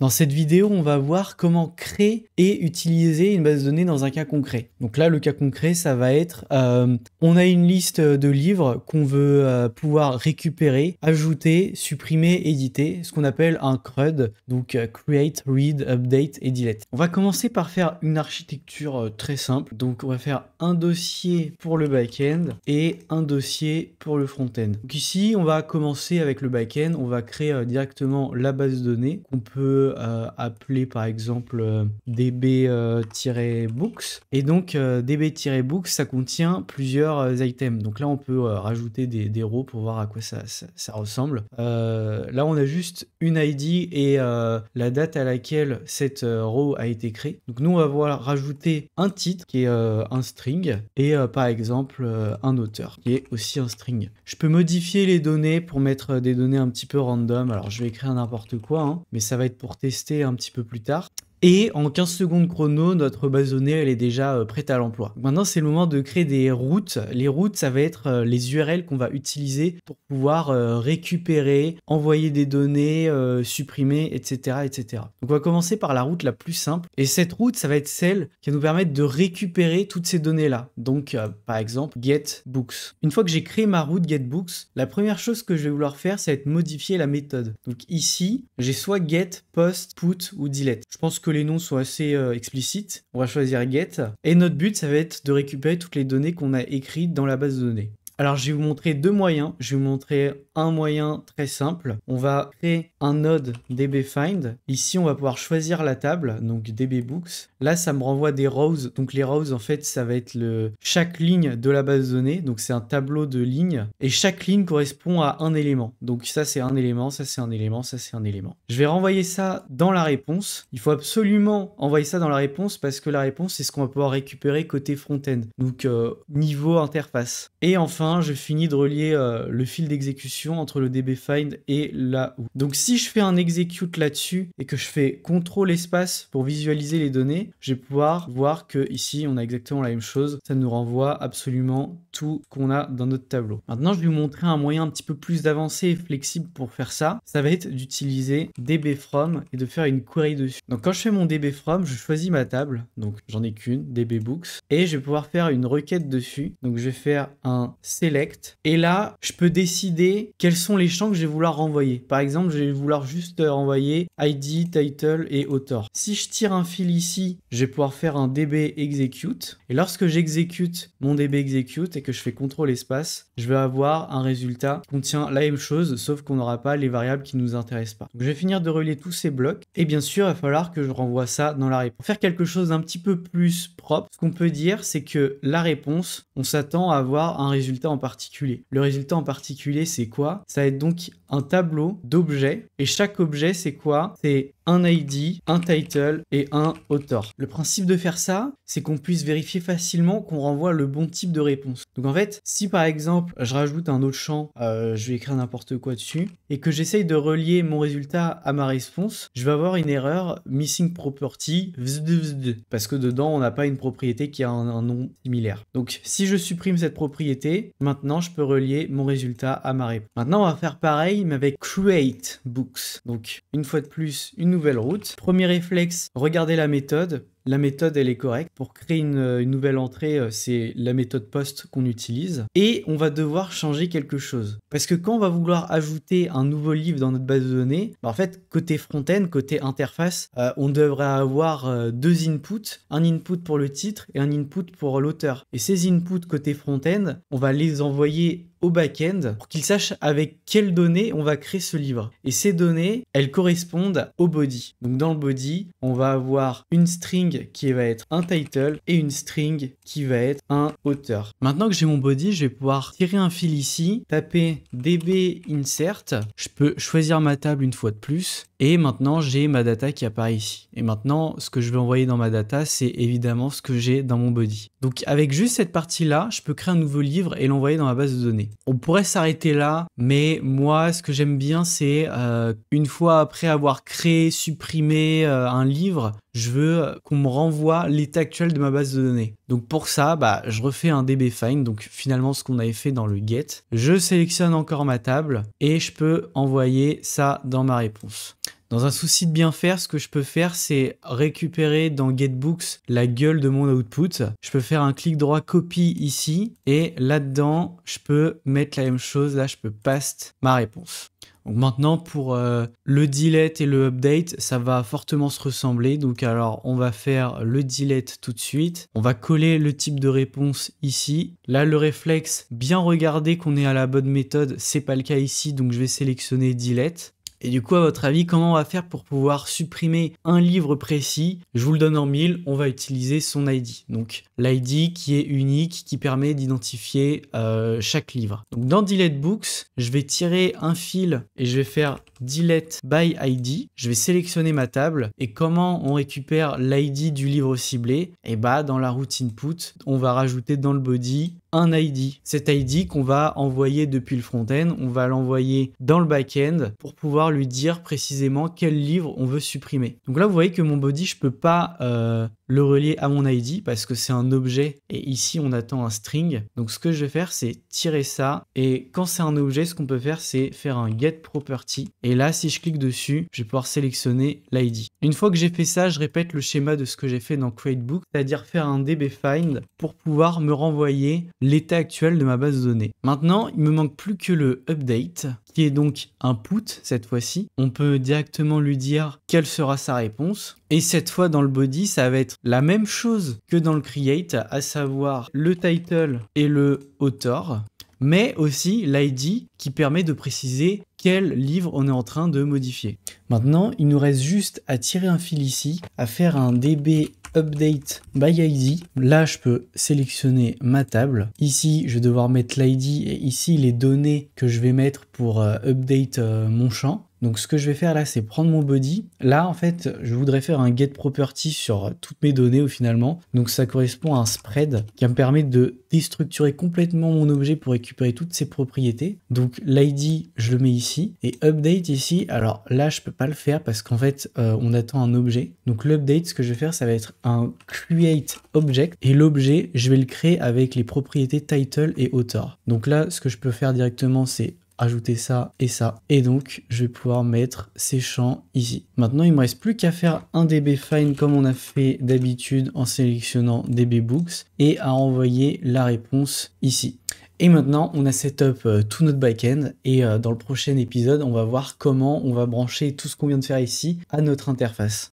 Dans cette vidéo, on va voir comment créer et utiliser une base de données dans un cas concret. Donc là, le cas concret, ça va être, on a une liste de livres qu'on veut pouvoir récupérer, ajouter, supprimer, éditer, ce qu'on appelle un CRUD, donc Create, Read, Update et Delete. On va commencer par faire une architecture très simple. Donc on va faire un dossier pour le back-end et un dossier pour le front-end. Donc ici, on va commencer avec le back-end, on va créer directement la base de données qu'on peut appeler par exemple db-books. Et donc db-books, ça contient plusieurs items. Donc là, on peut rajouter des rows pour voir à quoi ça ressemble. Là, on a juste une ID et la date à laquelle cette row a été créée. Donc nous, on va voir rajouter un titre qui est un string et par exemple un auteur qui est aussi un string. Je peux modifier les données pour mettre des données un petit peu random. Alors je vais écrire n'importe quoi, hein, mais ça va être pour tester un petit peu plus tard. Et en 15 secondes chrono, notre base de données, elle est déjà prête à l'emploi. Maintenant, c'est le moment de créer des routes. Les routes, ça va être les URL qu'on va utiliser pour pouvoir récupérer, envoyer des données, supprimer, etc., etc. Donc, on va commencer par la route la plus simple. Et cette route, ça va être celle qui va nous permettre de récupérer toutes ces données-là. Donc, par exemple, getBooks. Une fois que j'ai créé ma route getBooks, la première chose que je vais vouloir faire, ça va être modifier la méthode. Donc ici, j'ai soit get, post, put ou delete. Je pense que les noms sont assez explicites. On va choisir get. Et notre but, ça va être de récupérer toutes les données qu'on a écrites dans la base de données. Alors, je vais vous montrer deux moyens. Je vais vous montrer un moyen très simple. On va créer un node dbFind. Ici, on va pouvoir choisir la table, donc dbbooks. Là, ça me renvoie des rows. Donc, les rows, en fait, ça va être chaque ligne de la base de données. Donc, c'est un tableau de lignes. Et chaque ligne correspond à un élément. Donc, ça, c'est un élément, ça, c'est un élément, ça, c'est un élément. Je vais renvoyer ça dans la réponse. Il faut absolument envoyer ça dans la réponse parce que la réponse, c'est ce qu'on va pouvoir récupérer côté front-end. Donc, niveau interface. Et enfin, je finis de relier le fil d'exécution entre le dbFind et la OU. Donc si je fais un execute là-dessus et que je fais CTRL espace pour visualiser les données, je vais pouvoir voir que ici on a exactement la même chose. Ça nous renvoie absolument tout qu'on a dans notre tableau. Maintenant, je vais vous montrer un moyen un petit peu plus avancé et flexible pour faire ça. Ça va être d'utiliser dbFrom et de faire une query dessus. Donc quand je fais mon dbFrom, je choisis ma table. Donc j'en ai qu'une, dbbooks, et je vais pouvoir faire une requête dessus. Donc je vais faire un select et là, je peux décider quels sont les champs que je vais vouloir renvoyer. Par exemple, je vais vouloir juste renvoyer ID, title et author. Si je tire un fil ici, je vais pouvoir faire un db execute. Et lorsque j'exécute mon db execute et que je fais CTRL espace, je vais avoir un résultat qui contient la même chose, sauf qu'on n'aura pas les variables qui ne nous intéressent pas. Donc, je vais finir de relier tous ces blocs. Et bien sûr, il va falloir que je renvoie ça dans la réponse. Pour faire quelque chose d'un petit peu plus propre, ce qu'on peut dire, c'est que la réponse, on s'attend à avoir un résultat en particulier. Le résultat en particulier, c'est quoi? Ça va être donc un tableau d'objets. Et chaque objet, c'est quoi? C'est un ID, un title et un author. Le principe de faire ça, c'est qu'on puisse vérifier facilement qu'on renvoie le bon type de réponse. Donc en fait, si par exemple, je rajoute un autre champ, je vais écrire n'importe quoi dessus, et que j'essaye de relier mon résultat à ma réponse, je vais avoir une erreur missing property, parce que dedans, on n'a pas une propriété qui a un nom similaire. Donc si je supprime cette propriété, maintenant, je peux relier mon résultat à ma réponse. Maintenant, on va faire pareil, mais avec create books. Donc une fois de plus, une nouvelle route. Premier réflexe, regardez la méthode. La méthode, elle est correcte. Pour créer une nouvelle entrée, c'est la méthode post qu'on utilise. Et on va devoir changer quelque chose. Parce que quand on va vouloir ajouter un nouveau livre dans notre base de données, en fait, côté front-end, côté interface, on devrait avoir deux inputs. Un input pour le titre et un input pour l'auteur. Et ces inputs côté front-end, on va les envoyer au back-end pour qu'il sache avec quelles données on va créer ce livre. Et ces données, elles correspondent au body. Donc dans le body, on va avoir une string qui va être un title et une string qui va être un auteur. Maintenant que j'ai mon body, je vais pouvoir tirer un fil ici, taper db insert. Je peux choisir ma table une fois de plus. Et maintenant, j'ai ma data qui apparaît ici. Et maintenant, ce que je vais envoyer dans ma data, c'est évidemment ce que j'ai dans mon body. Donc avec juste cette partie-là, je peux créer un nouveau livre et l'envoyer dans ma base de données. On pourrait s'arrêter là, mais moi, ce que j'aime bien, c'est une fois après avoir créé, supprimé un livre, je veux qu'on me renvoie l'état actuel de ma base de données. Donc pour ça, je refais un dbFind, donc finalement ce qu'on avait fait dans le get. Je sélectionne encore ma table et je peux envoyer ça dans ma réponse. Dans un souci de bien faire, ce que je peux faire, c'est récupérer dans GetBooks la gueule de mon output. Je peux faire un clic droit copy ici et là-dedans, je peux mettre la même chose. Là, je peux paste ma réponse. Donc maintenant pour le delete et le update, ça va fortement se ressembler. Donc alors on va faire le delete tout de suite. On va coller le type de réponse ici. Là le réflexe, bien regarder qu'on est à la bonne méthode, c'est pas le cas ici, donc je vais sélectionner delete. Et du coup, à votre avis, comment on va faire pour pouvoir supprimer un livre précis? Je vous le donne en mille, on va utiliser son ID. Donc l'ID qui est unique, qui permet d'identifier chaque livre. Donc dans Delete Books, je vais tirer un fil et je vais faire Delete by ID. Je vais sélectionner ma table et comment on récupère l'ID du livre ciblé? Et bah dans la route input, on va rajouter dans le body un ID. Cet ID qu'on va envoyer depuis le front-end, on va l'envoyer dans le back-end pour pouvoir lui dire précisément quel livre on veut supprimer. Donc là, vous voyez que mon body, je peux pas le relier à mon ID parce que c'est un objet et ici, on attend un string. Donc ce que je vais faire, c'est tirer ça et quand c'est un objet, ce qu'on peut faire, c'est faire un get property. Et là, si je clique dessus, je vais pouvoir sélectionner l'ID. Une fois que j'ai fait ça, je répète le schéma de ce que j'ai fait dans CreateBook, c'est-à-dire faire un dbFind pour pouvoir me renvoyer l'état actuel de ma base de données. Maintenant, il me manque plus que le update, qui est donc un put cette fois-ci. On peut directement lui dire quelle sera sa réponse. Et cette fois, dans le body, ça va être la même chose que dans le create, à savoir le title et le author, mais aussi l'ID qui permet de préciser quel livre on est en train de modifier. Maintenant, il nous reste juste à tirer un fil ici, à faire un db update by ID. Là, je peux sélectionner ma table. Ici, je vais devoir mettre l'ID et ici, les données que je vais mettre pour update mon champ. Donc ce que je vais faire là, c'est prendre mon body. Là, en fait, je voudrais faire un get property sur toutes mes données finalement. Donc ça correspond à un spread qui me permet de déstructurer complètement mon objet pour récupérer toutes ses propriétés. Donc l'ID, je le mets ici. Et update ici, alors là, je peux pas le faire parce qu'en fait, on attend un objet. Donc l'update, ce que je vais faire, ça va être un create object. Et l'objet, je vais le créer avec les propriétés title et author. Donc là, ce que je peux faire directement, c'est ajouter ça et ça. Et donc, je vais pouvoir mettre ces champs ici. Maintenant, il me reste plus qu'à faire un dbFind comme on a fait d'habitude en sélectionnant dbbooks et à envoyer la réponse ici. Et maintenant, on a setup tout notre backend et dans le prochain épisode, on va voir comment on va brancher tout ce qu'on vient de faire ici à notre interface.